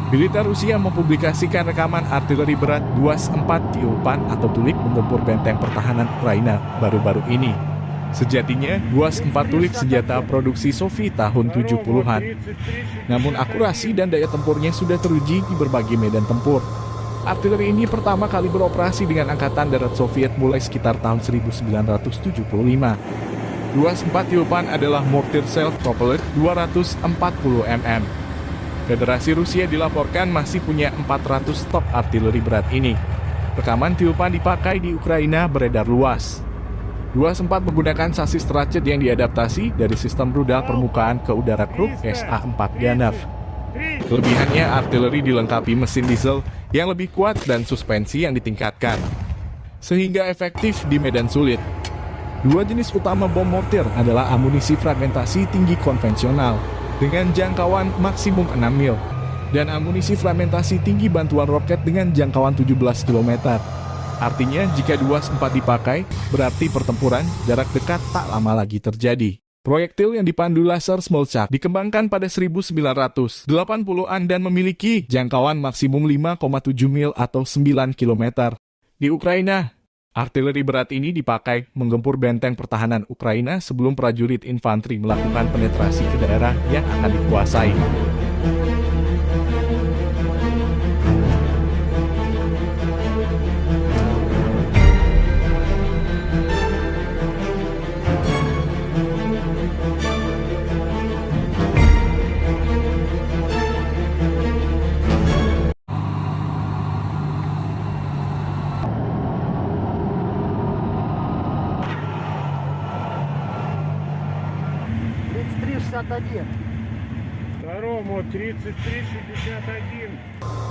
Militer Rusia mempublikasikan rekaman artileri berat DuaS-4 Tiupan atau Tulik menggempur benteng pertahanan Ukraina baru-baru ini. Sejatinya, DuaS-4 Tulik senjata produksi Soviet tahun 70-an. Namun akurasi dan daya tempurnya sudah teruji di berbagai medan tempur. Artileri ini pertama kali beroperasi dengan Angkatan Darat Soviet mulai sekitar tahun 1975. DuaS-4 Tiupan adalah mortir self-propelled 240 mm. Federasi Rusia dilaporkan masih punya 400 stok artileri berat ini. Rekaman Tiupan dipakai di Ukraina beredar luas. DuaS-4 menggunakan sasis Ratchet yang diadaptasi dari sistem rudal permukaan ke udara Krug SA-4 Ganaf. Kelebihannya, artileri dilengkapi mesin diesel yang lebih kuat dan suspensi yang ditingkatkan, sehingga efektif di medan sulit. Dua jenis utama bom mortir adalah amunisi fragmentasi tinggi konvensional dengan jangkauan maksimum 6 mil, dan amunisi fragmentasi tinggi bantuan roket dengan jangkauan 17 km. Artinya, jika DuaS-4 dipakai, berarti pertempuran jarak dekat tak lama lagi terjadi. Proyektil yang dipandu laser Smolchak dikembangkan pada 1980-an dan memiliki jangkauan maksimum 5,7 mil atau 9 km. Di Ukraina, artileri berat ini dipakai menggempur benteng pertahanan Ukraina sebelum prajurit infanteri melakukan penetrasi ke daerah yang akan dikuasai. Тридцать три шестьдесят один. Второму 33-61.